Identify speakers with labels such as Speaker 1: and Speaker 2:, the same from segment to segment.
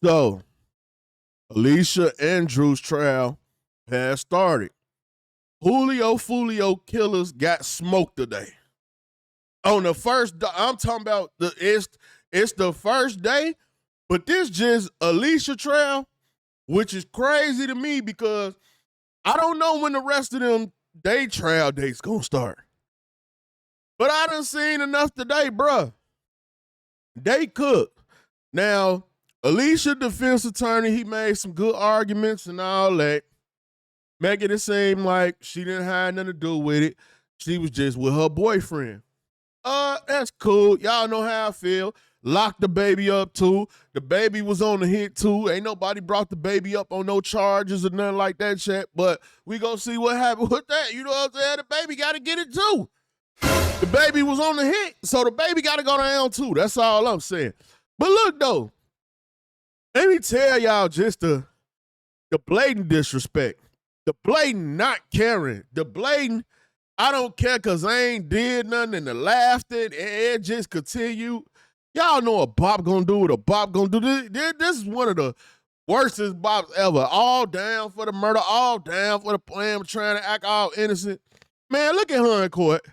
Speaker 1: So, Alicia Andrews' trial has started. Julio Foolio killers got smoked today. On the first, I'm talking about it's the first day, but this just Alicia trial, which is crazy to me because I don't know when the rest of them day trial dates gonna start. But I done seen enough today, bruh. They cook. Now, Alicia defense attorney, he made some good arguments and all that, making it seem like she didn't have nothing to do with it. She was just with her boyfriend. That's cool. Y'all know how I feel. Locked the baby up too. The baby was on the hit too. Ain't nobody brought the baby up on no charges or nothing like that shit. But we gonna see what happened with that. You know what I'm saying? The baby gotta get it too. The baby was on the hit, so the baby gotta go down too. That's all I'm saying. But look though, let me tell y'all just the blatant disrespect. The blatant not caring. The blatant I don't care because I ain't did nothing and the laughter and it just continue. Y'all know what Bob gonna do, what a Bob gonna do. This is one of the worstest Bops ever. All down for the murder, all down for the plan, trying to act all innocent. Man, look at her in court.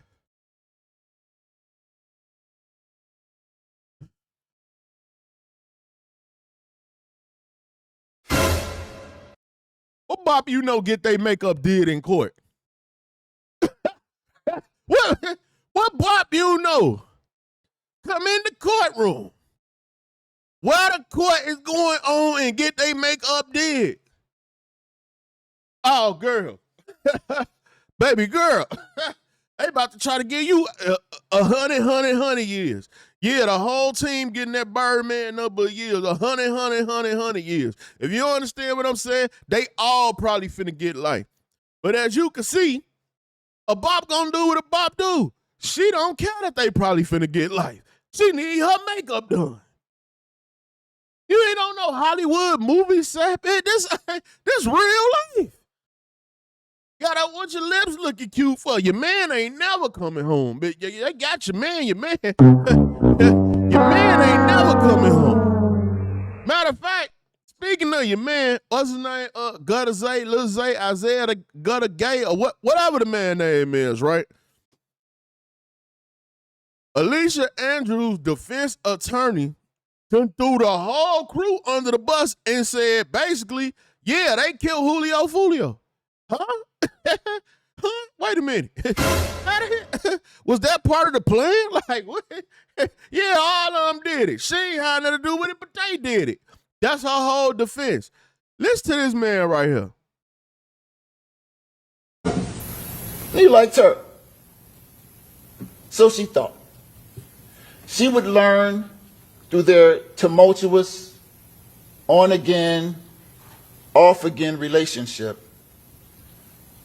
Speaker 1: What Bop you know get they makeup did in court? What Bop you know? Come in the courtroom. While the court is going on and get they makeup did. Oh, girl. Baby girl. They about to try to give you 100 years. Yeah, the whole team getting that Birdman number of years, 100 years. If you understand what I'm saying, they all probably finna get life. But as you can see, a Bop gonna do what a Bop do. She don't care that they probably finna get life. She need her makeup done. You ain't on no Hollywood movie set. This real life. Gotta want your lips looking cute for. Your man ain't never coming home. But they got your man. Your man ain't never coming home. Matter of fact, speaking of your man, what's his name? Gutter Zay, Lil Zay, Isaiah the Gutter Gay, or whatever the man name is, right? Alicia Andrews' defense attorney threw the whole crew under the bus and said, basically, yeah, they killed Julio Foolio. Huh? Wait a minute. Was that part of the plan? Like, what? Yeah, all of them did it. She ain't had nothing to do with it, but they did it. That's her whole defense. Listen to this man right here.
Speaker 2: He liked her. So she thought. She would learn through their tumultuous, on-again, off-again relationship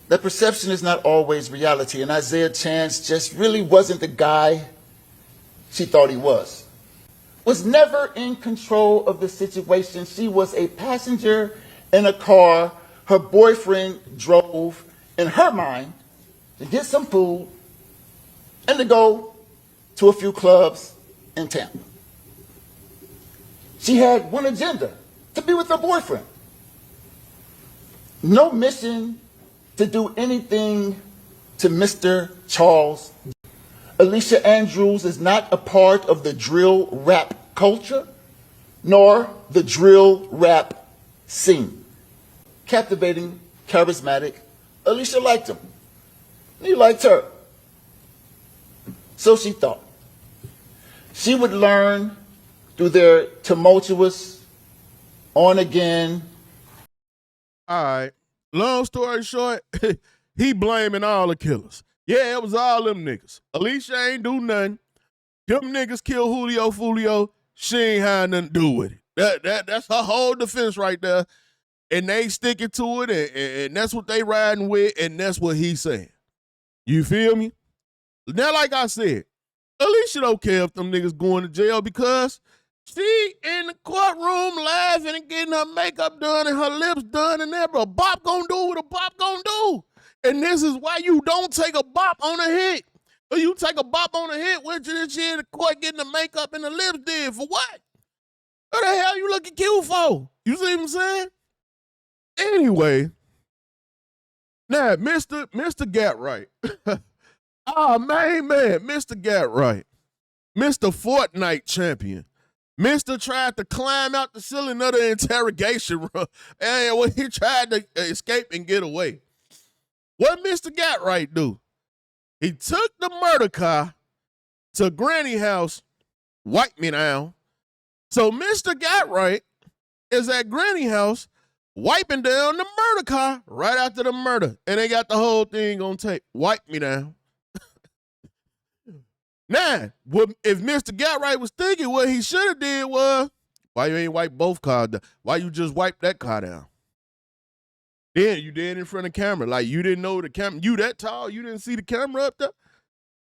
Speaker 2: that perception is not always reality, and Isaiah Chance just really wasn't the guy she thought he was. Was never in control of the situation. She was a passenger in a car her boyfriend drove, in her mind, to get some food and to go to a few clubs in Tampa. She had one agenda, to be with her boyfriend. No mission to do anything to Mr. Charles. Alicia Andrews is not a part of the drill rap culture, nor the drill rap scene. Captivating, charismatic, Alicia liked him. He liked her. So she thought. She would learn through their tumultuous, on-again.
Speaker 1: All right. Long story short, he blaming all the killers. Yeah, it was all them niggas. Alicia ain't do nothing. Them niggas killed Julio Foolio. She ain't had nothing to do with it. That's her whole defense right there. And they sticking to it, and that's what they riding with, and that's what he's saying. You feel me? Now, like I said, Alicia don't care if them niggas going to jail because she in the courtroom laughing and getting her makeup done and her lips done and that, but a Bop gonna do what a Bop gonna do. And this is why you don't take a Bop on a hit. Or you take a Bop on a hit, which is in the court getting the makeup and the lips did. For what? What the hell you looking cute for? You see what I'm saying? Anyway, now Mr. Gatright. Oh, man, Mr. Gatright. Mr. Fortnite champion. Mr. tried to climb out the ceiling of the interrogation room. And when he tried to escape and get away. What Mr. Gatright do? He took the murder car to Granny house, wiped me down. So Mr. Gatright is at Granny house wiping down the murder car right after the murder. And they got the whole thing on tape. Wipe me down. Now, if Mr. Gatright was thinking what he should have did was, why you ain't wipe both cars down? Why you just wipe that car down? Then you did in front of the camera. Like you didn't know the camera. You that tall, you didn't see the camera up there?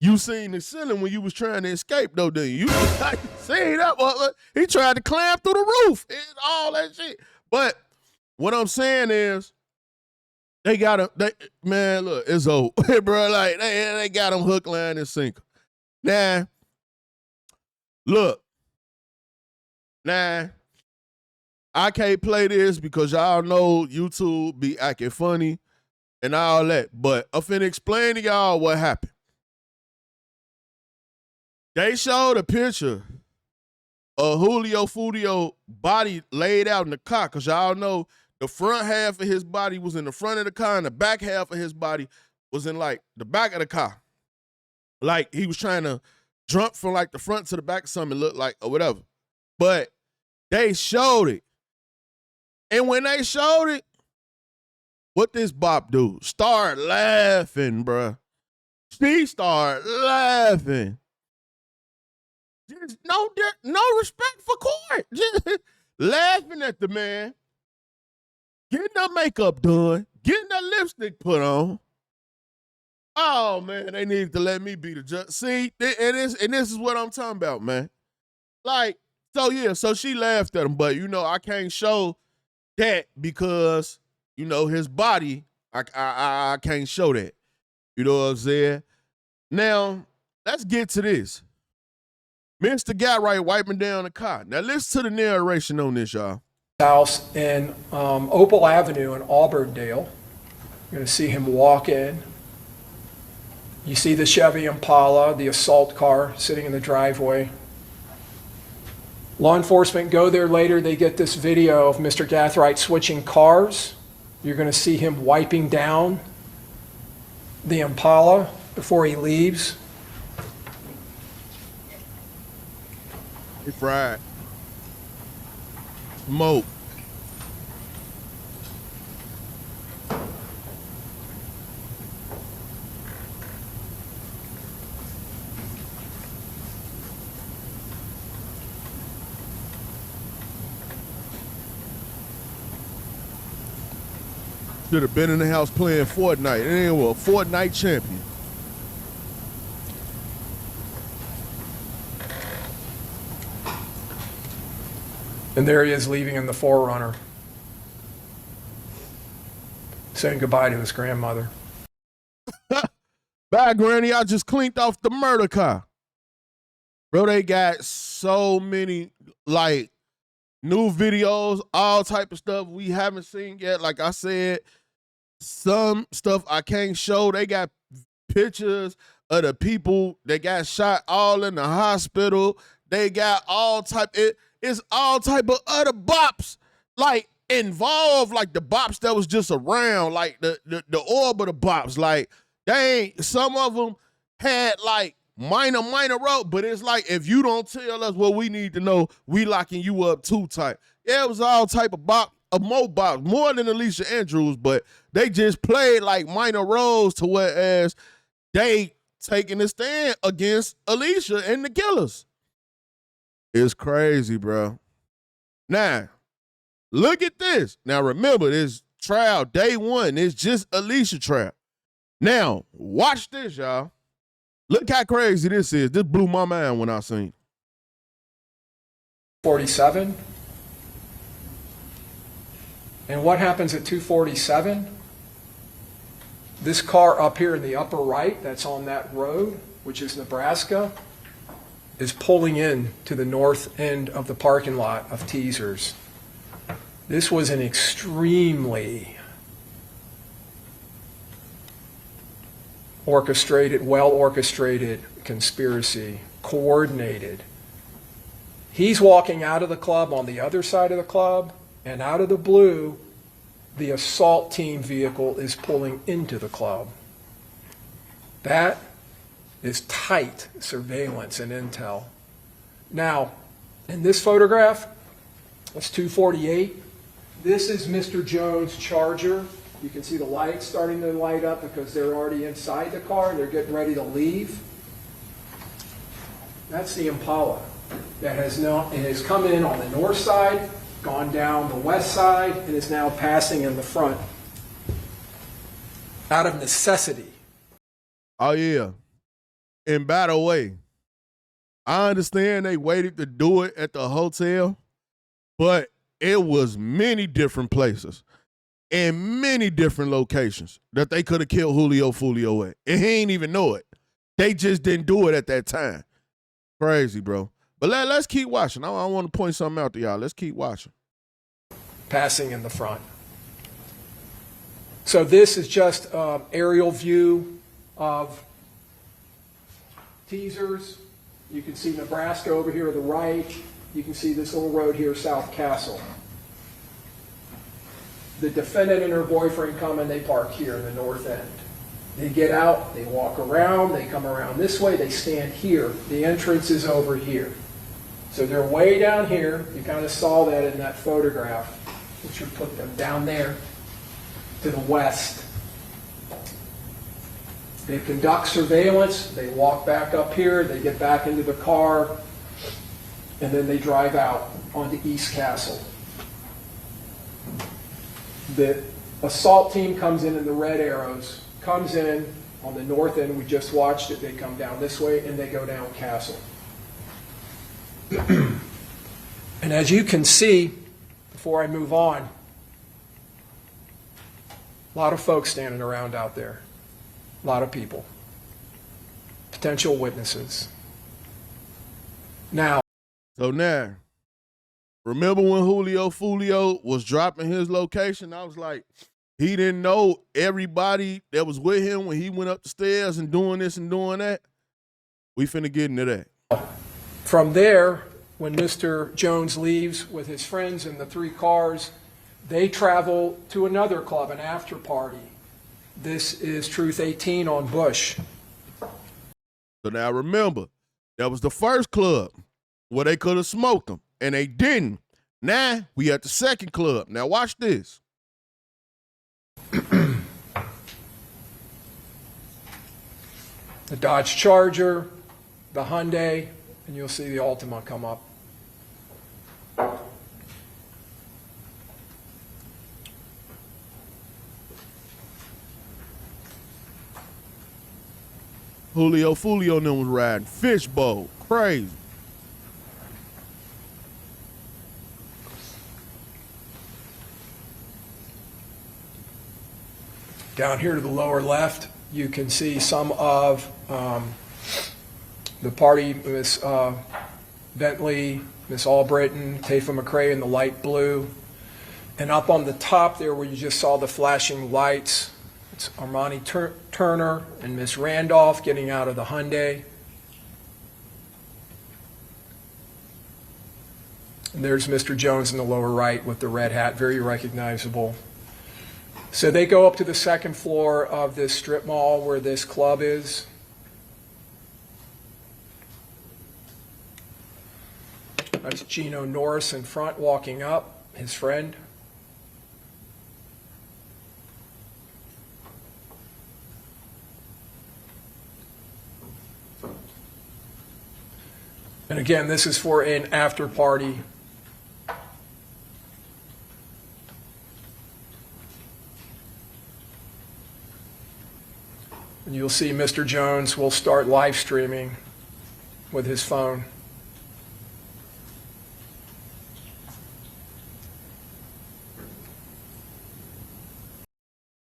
Speaker 1: You seen the ceiling when you was trying to escape, though, didn't you? You seen that? He tried to climb through the roof and all that shit. But what I'm saying is, they got him. Man, look, it's old, bro. Like they got him hook, line, and sinker. Now, look. Now, I can't play this because y'all know YouTube be acting funny and all that. But I'm finna explain to y'all what happened. They showed a picture of Julio Foolio body laid out in the car because y'all know the front half of his body was in the front of the car and the back half of his body was in like the back of the car. Like he was trying to jump from like the front to the back of something, it looked like, or whatever. But they showed it. And when they showed it, what this bop do? Start laughing, bruh. She started laughing. Just no respect for court. Just laughing at the man. Getting her makeup done. Getting her lipstick put on. Oh, man, they needed to let me be the judge. See, and this is what I'm talking about, man. Like, so she laughed at him, but, I can't show that because, his body, I can't show that. You know what I'm saying? Now, let's get to this. Mr. Gatright wiping down the car. Now, listen to the narration on this, y'all.
Speaker 3: House in Opal Avenue in Auburndale. You're going to see him walk in. You see the Chevy Impala, the assault car, sitting in the driveway. Law enforcement go there later. They get this video of Mr. Gatright switching cars. You're going to see him wiping down the Impala before he leaves.
Speaker 1: He fried. Smoke. Should have been in the house playing Fortnite. And then a Fortnite champion.
Speaker 3: And there he is leaving in the 4Runner, saying goodbye to his grandmother.
Speaker 1: Bye, Granny. I just cleaned off the murder car. Bro, they got so many, new videos, all type of stuff we haven't seen yet. Like I said, some stuff I can't show. They got pictures of the people that got shot all in the hospital. They got all type, it's all type of other bops, involved, the bops that was just around, the orb of the bops. Some of them had, minor rope, but it's if you don't tell us what we need to know, we locking you up too tight. Yeah, it was all type of bop, more bops, more than Alicia Andrews, but they just played minor roles to whereas they taking a stand against Alicia and the killers. It's crazy, bro. Now, look at this. Now, remember, this trial, day one, it's just Alicia trial. Now, watch this, y'all. Look how crazy this is. This blew my mind when I seen it.
Speaker 3: 47. And what happens at 247? This car up here in the upper right, that's on that road, which is Nebraska. is pulling in to the north end of the parking lot of Teasers. This was an extremely orchestrated, well-orchestrated conspiracy, coordinated. He's walking out of the club on the other side of the club, and out of the blue, the assault team vehicle is pulling into the club. That is tight surveillance and intel. Now, in this photograph, it's 2:48. This is Mr. Jones' Charger. You can see the lights starting to light up because they're already inside the car and they're getting ready to leave. That's the Impala that has come in on the north side, gone down the west side, and is now passing in the front out of necessity.
Speaker 1: Oh, yeah. And by the way, I understand they waited to do it at the hotel, but it was many different places and many different locations that they could have killed Julio Foolio at. And he ain't even know it. They just didn't do it at that time. Crazy, bro. But let's keep watching. I want to point something out to y'all. Let's keep watching.
Speaker 3: Passing in the front. So this is just aerial view of Teasers. You can see Nebraska over here to the right. You can see this little road here, South Castle. The defendant and her boyfriend come and they park here in the north end. They get out, they walk around, they come around this way, they stand here. The entrance is over here. So they're way down here. You kind of saw that in that photograph, which would put them down there to the west. They conduct surveillance, they walk back up here, they get back into the car, and then they drive out onto East Castle. The assault team comes in the red arrows, comes in on the north end. We just watched it. They come down this way and they go down Castle. And as you can see, before I move on, a lot of folks standing around out there. A lot of people. Potential witnesses. Now,
Speaker 1: remember when Julio Foolio was dropping his location? I was like, he didn't know everybody that was with him when he went up the stairs and doing this and doing that. We finna get into that.
Speaker 3: from there, when Mr. Jones leaves with his friends in the 3 cars, they travel to another club, an after party. This is Truth 18 on Bush.
Speaker 1: So now remember, that was the first club where they could have smoked them, and they didn't. Now we at the second club. Now watch this.
Speaker 3: The Dodge Charger, the Hyundai, and you'll see the Altima come up.
Speaker 1: Julio Foolio and them was riding fishbowl. Crazy.
Speaker 3: Down here to the lower left, you can see some of the party, Miss Bentley, Miss Albritton, Tafa McRae in the light blue. And up on the top there where you just saw the flashing lights, it's Armani Turner and Miss Randolph getting out of the Hyundai. And there's Mr. Jones in the lower right with the red hat, very recognizable. So they go up to the second floor of this strip mall where this club is. That's Gino Norris in front walking up, his friend. And again, this is for an after party. And you'll see Mr. Jones will start live streaming with his phone.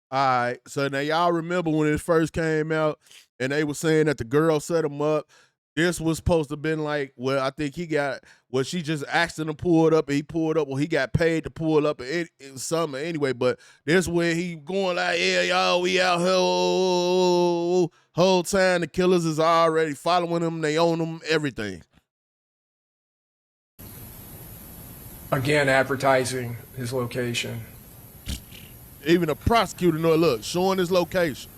Speaker 1: All right, so now y'all remember when it first came out and they were saying that the girl set him up. This was supposed to have been like, well, I think he got, well, she just asked him to pull it up, and he pulled up. Well, he got paid to pull up something anyway, but this where he going like, yeah, y'all, we out here whole time. The killers is already following him. They own him, everything.
Speaker 3: Again, advertising his location.
Speaker 1: Even the prosecutor know, look, showing his location.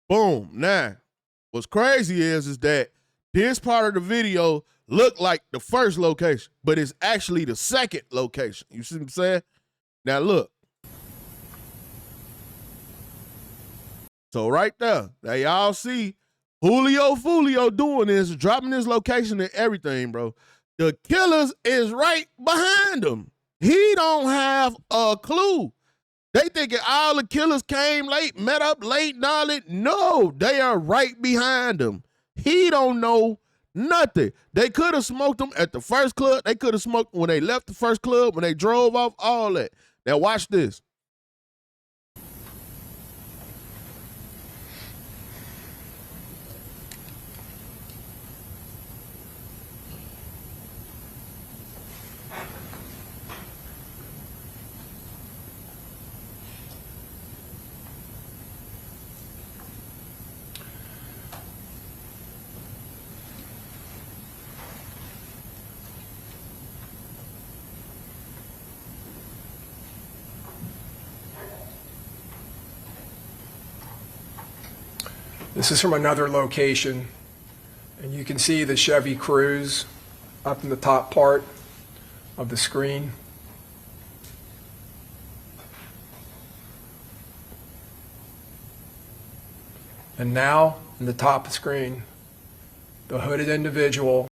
Speaker 1: Boom. Now, what's crazy is that this part of the video looked like the first location, but it's actually the second location. You see what I'm saying? Now look. So right there, now y'all see Julio Foolio doing this, dropping his location and everything, bro. The killers is right behind him. He don't have a clue. They thinking all the killers came late, met up late, and all that. No, they are right behind him. He don't know nothing. They could have smoked him at the first club. They could have smoked when they left the first club, when they drove off, all that. Now watch this.
Speaker 3: This is from another location, and you can see the Chevy Cruze up in the top part of the screen. And now, in the top of the screen, the hooded individual.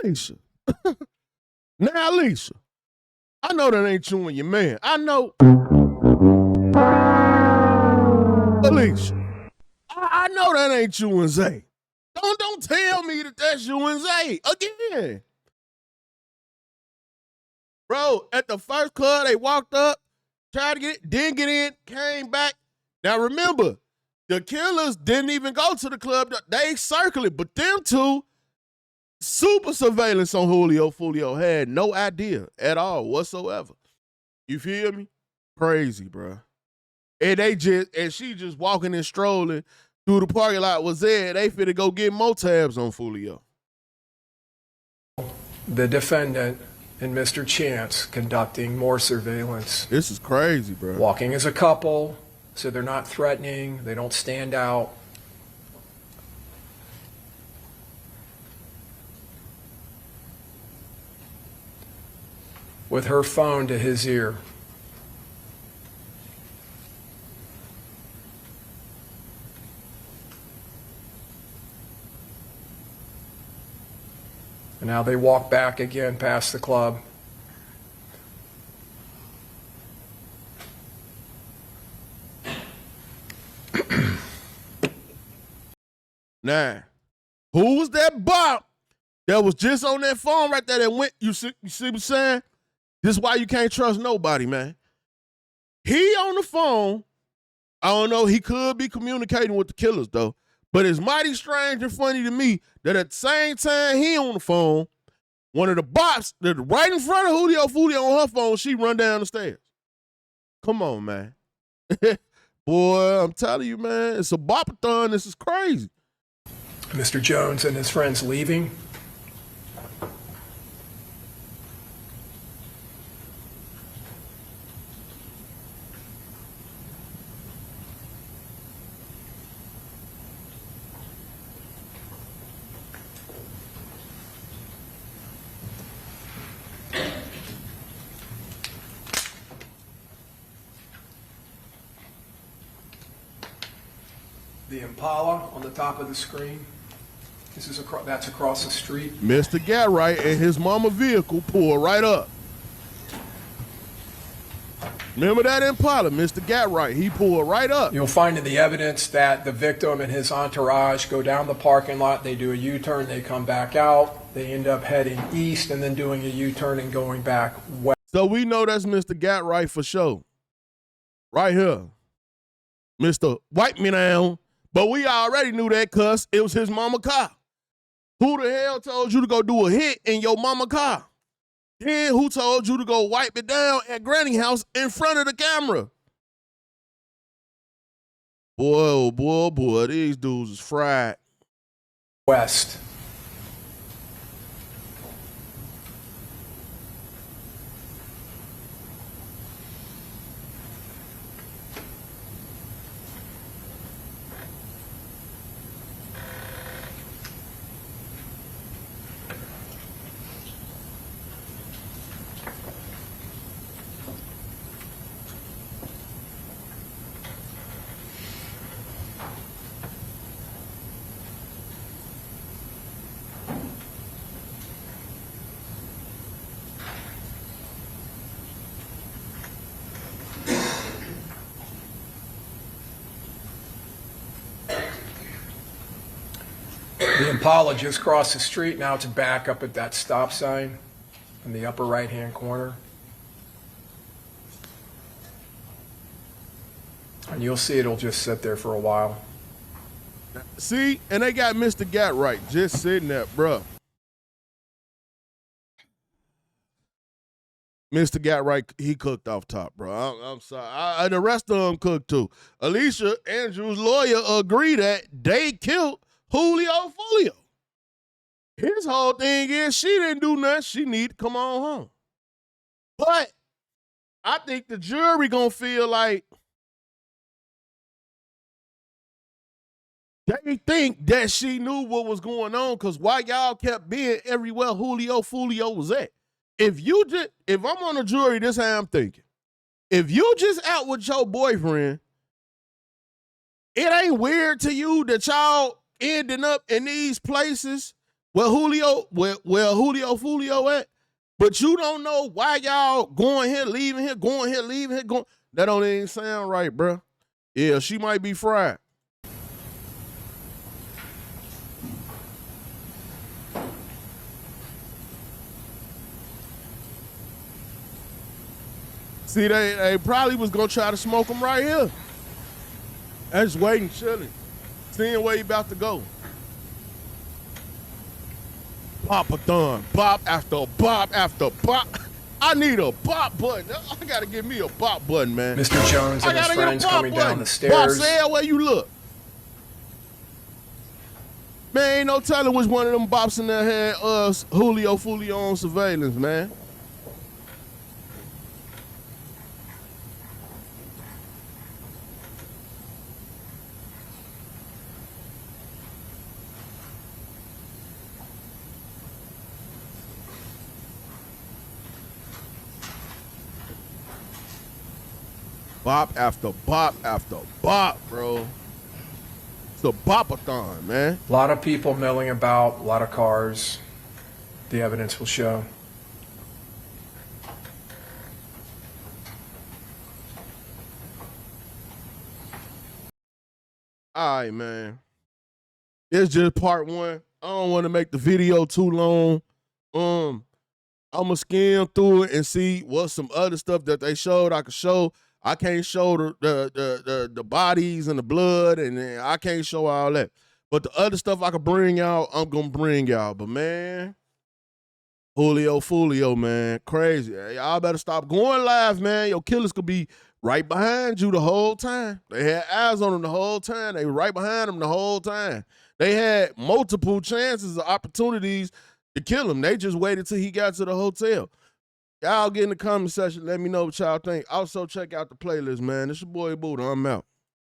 Speaker 1: Alicia. Now, Alicia, I know that ain't you and your man. I know. Alicia, I know that ain't you and Zay. Don't tell me that that's you and Zay again. Bro, at the first club, they walked up, tried to get it, didn't get in, came back. Now remember, the killers didn't even go to the club. They circled it, but them two, super surveillance on Julio Foolio, had no idea at all whatsoever. You feel me? Crazy, bro. And she just walking and strolling through the parking lot was there. They finna go get more tabs on Foolio.
Speaker 3: The defendant and Mr. Chance conducting more surveillance.
Speaker 1: This is crazy, bro.
Speaker 3: Walking as a couple, so they're not threatening, they don't stand out. With her phone to his ear. And now they walk back again past the club.
Speaker 1: Now, who was that bop that was just on that phone right there that went, you see what I'm saying? This is why you can't trust nobody, man. He on the phone. I don't know, he could be communicating with the killers, though. But it's mighty strange and funny to me that at the same time he on the phone, one of the bops that right in front of Julio Foolio on her phone, she run down the stairs. Come on, man. Boy, I'm telling you, man, it's a bopathon. This is crazy.
Speaker 3: Mr. Jones and his friends leaving. The Impala on the top of the screen. That's across the street.
Speaker 1: Mr. Garright and his mama vehicle pull right up. Remember that Impala, Mr. Garright, he pulled right up.
Speaker 3: You'll find in the evidence that the victim and his entourage go down the parking lot, they do a U-turn, they come back out, they end up heading east and then doing a U-turn and going back west.
Speaker 1: So we know that's Mr. Garright for sure. Right here. Mr. Wipe Me Down, But we already knew that because it was his mama car. Who the hell told you to go do a hit in your mama car? Then who told you to go wipe it down at Granny house in front of the camera? Boy, oh boy, boy, these dudes is fried.
Speaker 3: West. The Impala just crossed the street. Now it's back up at that stop sign in the upper right-hand corner. And you'll see it'll just sit there for a while.
Speaker 1: See, and they got Mr. Gatright just sitting there, bruh. Mr. Gatright, he cooked off top, bro. I'm sorry. The rest of them cooked too. Alicia Andrews' lawyer agreed that they killed Julio Foolio. His whole thing is she didn't do nothing. She need to come on home. But I think the jury gonna feel like they think that she knew what was going on because why y'all kept being everywhere Julio Foolio was at. If I'm on a jury, this how I'm thinking. If you just out with your boyfriend, it ain't weird to you that y'all ending up in these places where Julio Foolio at, but you don't know why y'all going here, leaving here, going here, leaving here, going. That don't even sound right, bro. Yeah, she might be fried. See, they probably was gonna try to smoke him right here. I just waiting, chilling, seeing where he about to go. Pop-a-thon, bop after bop after bop. I need a bop button. I gotta give me a bop button, man.
Speaker 3: Mr. Jones and his friends coming down the stairs.
Speaker 1: Bop, say where you look. Man, ain't no telling which one of them bops in there had Julio Foolio on surveillance, man. Bop after bop after bop, bro. It's a bop-a-thon, man.
Speaker 3: A lot of people milling about, a lot of cars. The evidence will show.
Speaker 1: All right, man. It's just part one. I don't want to make the video too long. I'm going to skim through it and see what some other stuff that they showed I could show. I can't show the bodies and the blood, and I can't show all that. But the other stuff I could bring y'all, I'm going to bring y'all. But, man, Julio Foolio, man, crazy. Y'all better stop going live, man. Your killers could be right behind you the whole time. They had eyes on them the whole time. They were right behind them the whole time. They had multiple chances or opportunities to kill him. They just waited till he got to the hotel. Y'all get in the comment section. Let me know what y'all think. Also, check out the playlist, man. It's your boy Buddha. I'm out.